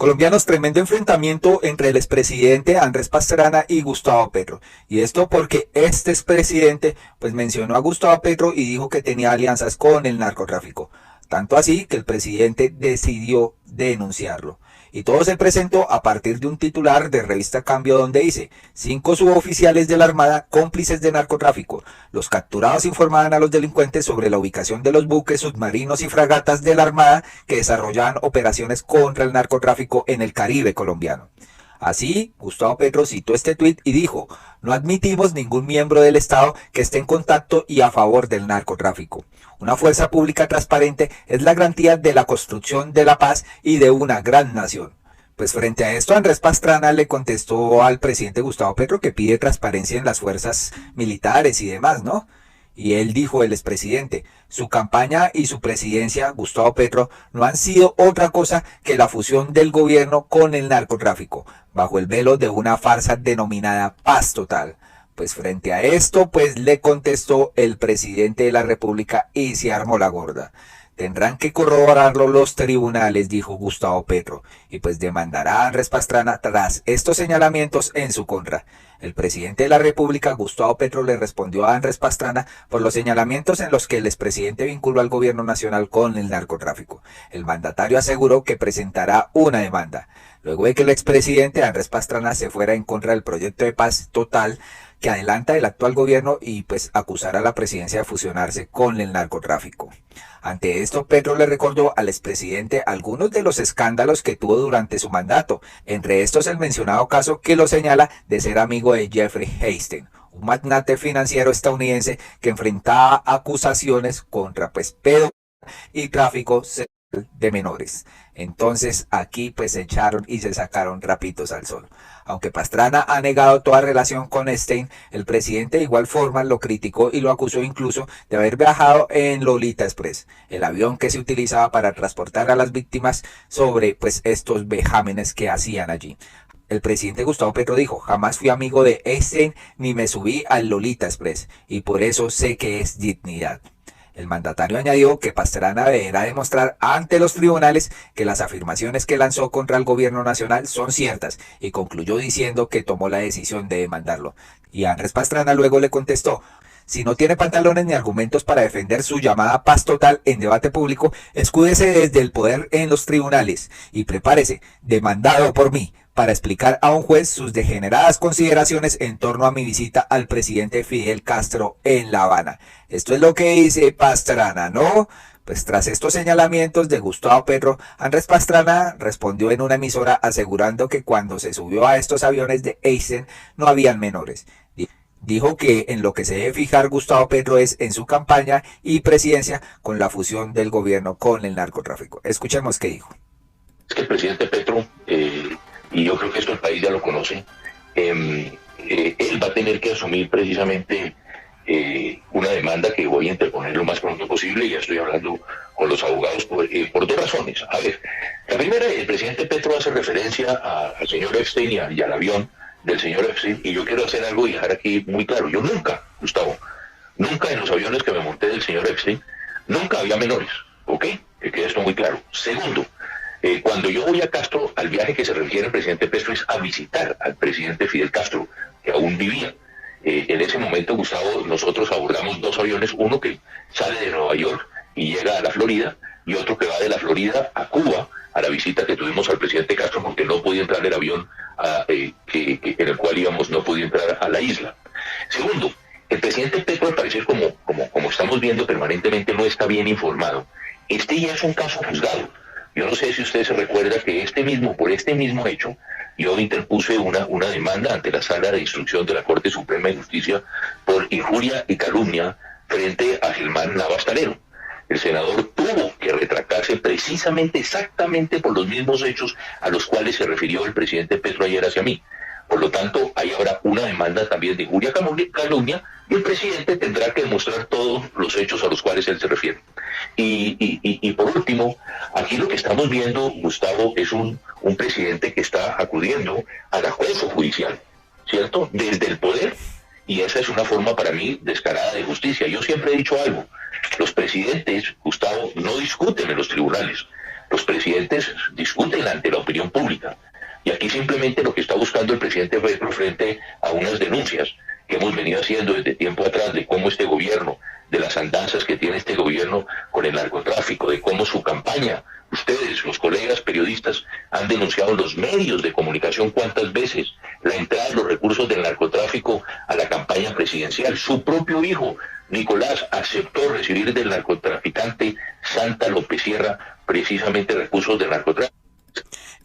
Colombianos, tremendo enfrentamiento entre el expresidente Andrés Pastrana y Gustavo Petro. Y esto porque este expresidente pues mencionó a Gustavo Petro y dijo que tenía alianzas con el narcotráfico. Tanto así que el presidente decidió denunciarlo. Y todo se presentó a partir de un titular de revista Cambio donde dice: 5 suboficiales de la Armada cómplices de narcotráfico. Los capturados informaban a los delincuentes sobre la ubicación de los buques, submarinos y fragatas de la Armada que desarrollaban operaciones contra el narcotráfico en el Caribe colombiano. Así, Gustavo Petro citó este tuit y dijo: no admitimos ningún miembro del Estado que esté en contacto y a favor del narcotráfico. Una fuerza pública transparente es la garantía de la construcción de la paz y de una gran nación. Pues frente a esto, Andrés Pastrana le contestó al presidente Gustavo Petro que pide transparencia en las fuerzas militares y demás, ¿no? Y él dijo, el expresidente: su campaña y su presidencia, Gustavo Petro, no han sido otra cosa que la fusión del gobierno con el narcotráfico, bajo el velo de una farsa denominada paz total. Pues frente a esto, pues le contestó el presidente de la República y se armó la gorda. Tendrán que corroborarlo los tribunales, dijo Gustavo Petro, y pues demandará a Andrés Pastrana tras estos señalamientos en su contra. El presidente de la República, Gustavo Petro, le respondió a Andrés Pastrana por los señalamientos en los que el expresidente vinculó al gobierno nacional con el narcotráfico. El mandatario aseguró que presentará una demanda, luego de que el expresidente Andrés Pastrana se fuera en contra del proyecto de paz total que adelanta el actual gobierno y pues acusará a la presidencia de fusionarse con el narcotráfico. Ante esto, Petro le recordó al expresidente algunos de los escándalos que tuvo durante su mandato, entre estos el mencionado caso que lo señala de ser amigo de Jeffrey Epstein, un magnate financiero estadounidense que enfrentaba acusaciones contra pedo y tráfico de menores. Entonces aquí pues se echaron y se sacaron trapitos al sol. Aunque Pastrana ha negado toda relación con Epstein, el presidente de igual forma lo criticó y lo acusó incluso de haber viajado en Lolita Express, el avión que se utilizaba para transportar a las víctimas sobre pues estos vejámenes que hacían allí. El presidente Gustavo Petro dijo: jamás fui amigo de Epstein ni me subí al Lolita Express y por eso sé que es dignidad. El mandatario añadió que Pastrana deberá demostrar ante los tribunales que las afirmaciones que lanzó contra el gobierno nacional son ciertas y concluyó diciendo que tomó la decisión de demandarlo. Y Andrés Pastrana luego le contestó: si no tiene pantalones ni argumentos para defender su llamada paz total en debate público, escúdese desde el poder en los tribunales y prepárese, demandado por mí, para explicar a un juez sus degeneradas consideraciones en torno a mi visita al presidente Fidel Castro en La Habana. Esto es lo que dice Pastrana, ¿no? Pues tras estos señalamientos de Gustavo Petro, Andrés Pastrana respondió en una emisora asegurando que cuando se subió a estos aviones de Epstein no habían menores. Dijo que en lo que se debe fijar Gustavo Petro es en su campaña y presidencia con la fusión del gobierno con el narcotráfico. Escuchemos qué dijo. Es que el presidente Petro, y yo creo que esto el país ya lo conoce, él va a tener que asumir precisamente una demanda que voy a interponer lo más pronto posible. Ya estoy hablando con los abogados por 2 razones. A ver, la primera, el presidente Petro hace referencia al señor Epstein y al avión del señor Epstein, y yo quiero hacer algo y dejar aquí muy claro: yo nunca, Gustavo, nunca en los aviones que me monté del señor Epstein, nunca había menores, ¿ok? Que quede esto muy claro. Segundo, cuando yo voy a Castro, al viaje que se refiere el presidente Petro es a visitar al presidente Fidel Castro, que aún vivía. En ese momento, Gustavo, nosotros abordamos 2 aviones, uno que sale de Nueva York y llega a la Florida, y otro que va de la Florida a Cuba, a la visita que tuvimos al presidente Castro, porque no podía entrar el avión en el cual íbamos, no podía entrar a la isla. Segundo, el presidente Petro, al parecer, como estamos viendo permanentemente, no está bien informado. Este ya es un caso juzgado. Yo no sé si usted se recuerda que por este mismo hecho, yo interpuse una demanda ante la Sala de Instrucción de la Corte Suprema de Justicia por injuria y calumnia frente a Germán Navas Talero. El senador tuvo que retractarse precisamente, exactamente por los mismos hechos a los cuales se refirió el presidente Petro ayer hacia mí. Por lo tanto, ahí habrá una demanda también de injuria y calumnia, y el presidente tendrá que demostrar todos los hechos a los cuales él se refiere. Y por último, aquí lo que estamos viendo, Gustavo, es un presidente que está acudiendo al acoso judicial, ¿cierto? Desde el poder, y esa es una forma para mí descarada de justicia. Yo siempre he dicho algo: los presidentes, Gustavo, no discuten en los tribunales. Los presidentes discuten ante la opinión pública. Y aquí simplemente lo que está buscando el presidente Petro frente a unas denuncias que hemos venido haciendo desde tiempo atrás de cómo este gobierno, de las andanzas que tiene este gobierno con el narcotráfico, de cómo su campaña, ustedes, los colegas periodistas, han denunciado los medios de comunicación cuántas veces la entrada de los recursos del narcotráfico a la campaña presidencial. Su propio hijo, Nicolás, aceptó recibir del narcotraficante Santa López Sierra precisamente recursos del narcotráfico.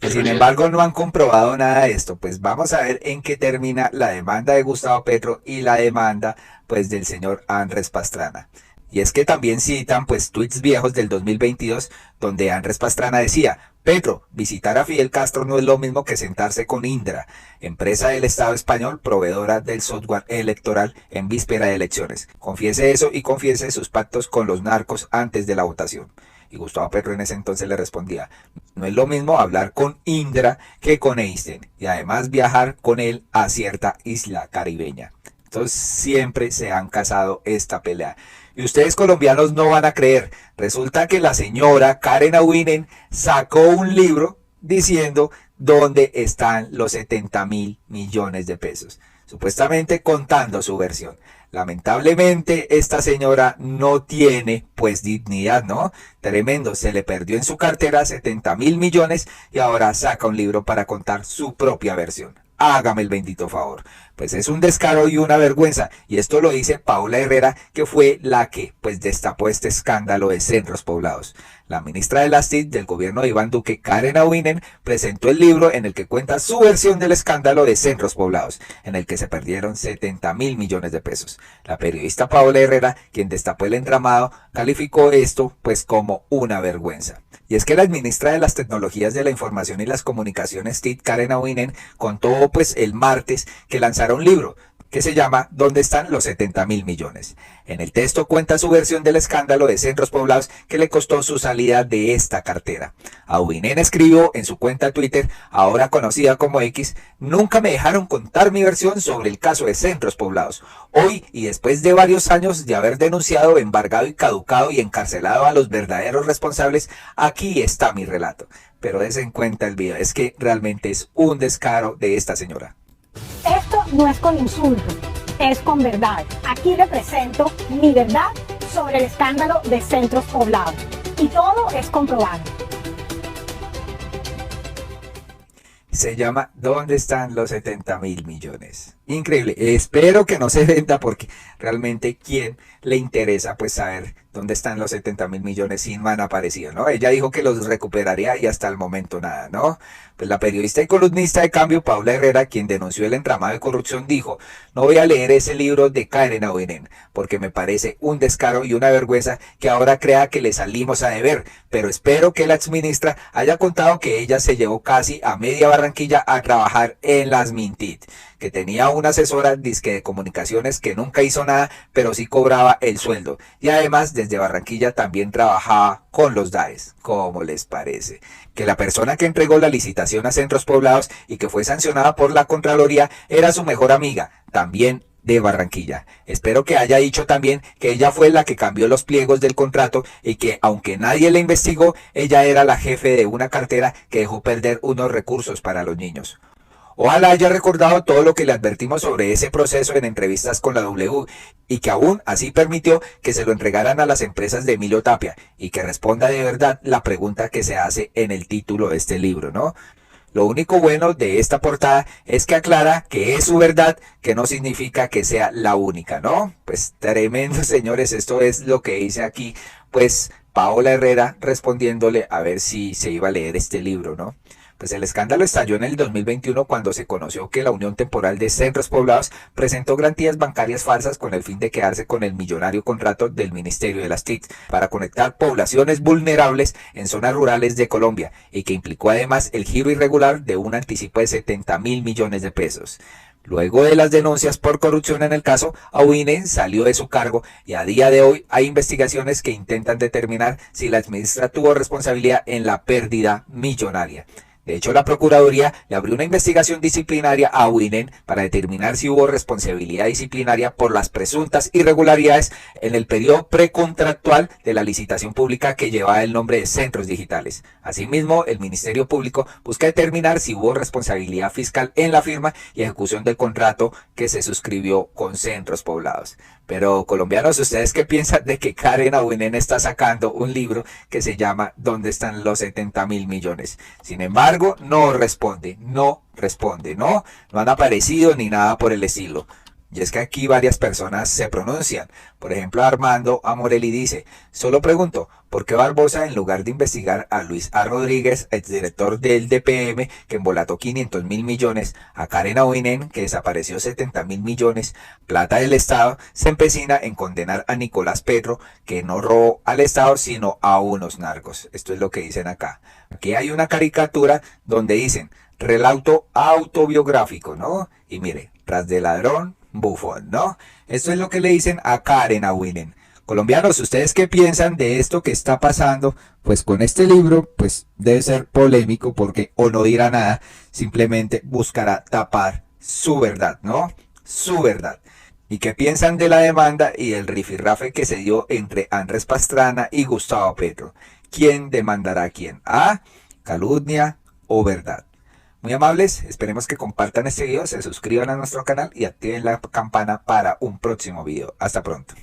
Sin embargo, no han comprobado nada de esto. Pues vamos a ver en qué termina la demanda de Gustavo Petro y la demanda pues del señor Andrés Pastrana. Y es que también citan pues tweets viejos del 2022 donde Andrés Pastrana decía: Petro, visitar a Fidel Castro no es lo mismo que sentarse con Indra, empresa del Estado español proveedora del software electoral en víspera de elecciones. Confiese eso y confiese sus pactos con los narcos antes de la votación. Y Gustavo Petro en ese entonces le respondía: no es lo mismo hablar con Indra que con Einstein, y además viajar con él a cierta isla caribeña. Entonces siempre se han casado esta pelea. Y ustedes colombianos no van a creer. Resulta que la señora Karen Aubinen sacó un libro diciendo dónde están los 70.000 millones de pesos. Supuestamente contando su versión. Lamentablemente esta señora no tiene pues dignidad, ¿no? Tremendo, se le perdió en su cartera 70.000 millones y ahora saca un libro para contar su propia versión. Hágame el bendito favor. Pues es un descaro y una vergüenza. Y esto lo dice Paula Herrera, que fue la que pues destapó este escándalo de centros poblados. La ministra de las TIC del gobierno de Iván Duque, Karen Aubinen, presentó el libro en el que cuenta su versión del escándalo de centros poblados, en el que se perdieron 70.000 millones de pesos. La periodista Paula Herrera, quien destapó el entramado, calificó esto pues como una vergüenza. Y es que la ministra de las Tecnologías de la Información y las Comunicaciones, TIC, Karen Aubinen, contó pues el martes que lanzará un libro que se llama ¿Dónde están los 70.000 millones? En el texto cuenta su versión del escándalo de centros poblados que le costó su salida de esta cartera. Aubinen escribió en su cuenta Twitter, ahora conocida como X: nunca me dejaron contar mi versión sobre el caso de centros poblados. Hoy, y después de varios años de haber denunciado, embargado y caducado y encarcelado a los verdaderos responsables, aquí está mi relato. Pero des en cuenta el video, es que realmente es un descaro de esta señora. Esto no es con insultos, es con verdad. Aquí le presento mi verdad sobre el escándalo de centros poblados. Y todo es comprobado. Se llama ¿Dónde están los 70.000 millones? Increíble. Espero que no se venda porque realmente ¿quién le interesa pues saber dónde están los 70.000 millones si no han aparecido, ¿no? Ella dijo que los recuperaría y hasta el momento nada, ¿no? Pues la periodista y columnista de Cambio, Paula Herrera, quien denunció el entramado de corrupción, dijo: no voy a leer ese libro de Karen Aubinen porque me parece un descaro y una vergüenza que ahora crea que le salimos a deber, pero espero que la exministra haya contado que ella se llevó casi a media Barranquilla a trabajar en las Mintit, que tenía una asesora disque de comunicaciones que nunca hizo nada, pero sí cobraba el sueldo. Y además desde Barranquilla también trabajaba con los DAES. ¿Cómo les parece? Que la persona que entregó la licitación a centros poblados y que fue sancionada por la Contraloría era su mejor amiga, también de Barranquilla. Espero que haya dicho también que ella fue la que cambió los pliegos del contrato y que, aunque nadie la investigó, ella era la jefe de una cartera que dejó perder unos recursos para los niños. Ojalá haya recordado todo lo que le advertimos sobre ese proceso en entrevistas con la W y que aún así permitió que se lo entregaran a las empresas de Emilio Tapia y que responda de verdad la pregunta que se hace en el título de este libro, ¿no? Lo único bueno de esta portada es que aclara que es su verdad, que no significa que sea la única, ¿no? Pues tremendo, señores, esto es lo que dice aquí, pues Paola Herrera respondiéndole a ver si se iba a leer este libro, ¿no? Pues el escándalo estalló en el 2021 cuando se conoció que la Unión Temporal de Centros Poblados presentó garantías bancarias falsas con el fin de quedarse con el millonario contrato del Ministerio de las TIC para conectar poblaciones vulnerables en zonas rurales de Colombia y que implicó además el giro irregular de un anticipo de 70.000 millones de pesos. Luego de las denuncias por corrupción en el caso, Aubinen salió de su cargo y a día de hoy hay investigaciones que intentan determinar si la exministra tuvo responsabilidad en la pérdida millonaria. De hecho, la Procuraduría le abrió una investigación disciplinaria a Winen para determinar si hubo responsabilidad disciplinaria por las presuntas irregularidades en el periodo precontractual de la licitación pública que llevaba el nombre de Centros Digitales. Asimismo, el Ministerio Público busca determinar si hubo responsabilidad fiscal en la firma y ejecución del contrato que se suscribió con Centros Poblados. Pero colombianos, ¿ustedes qué piensan de que Karen Abuinen está sacando un libro que se llama ¿Dónde están los 70.000 millones? Sin embargo, no responde, no han aparecido ni nada por el estilo. Y es que aquí varias personas se pronuncian. Por ejemplo, Armando Amorelli dice, solo pregunto, ¿por qué Barbosa, en lugar de investigar a Luis A. Rodríguez, exdirector del DPM, que embolató 500.000 millones, a Karen Abuinen, que desapareció 70.000 millones, plata del Estado, se empecina en condenar a Nicolás Petro, que no robó al Estado, sino a unos narcos? Esto es lo que dicen acá. Aquí hay una caricatura donde dicen, relato autobiográfico, ¿no? Y mire, tras de ladrón, bufón, ¿no? Esto es lo que le dicen a Karen Abuinen. Colombianos, ¿ustedes qué piensan de esto que está pasando? Pues con este libro, pues debe ser polémico porque o no dirá nada, simplemente buscará tapar su verdad, ¿no? Su verdad. ¿Y qué piensan de la demanda y el rifirrafe que se dio entre Andrés Pastrana y Gustavo Petro? ¿Quién demandará a quién? ¿A calumnia o verdad? Muy amables, esperemos que compartan este video, se suscriban a nuestro canal y activen la campana para un próximo video. Hasta pronto.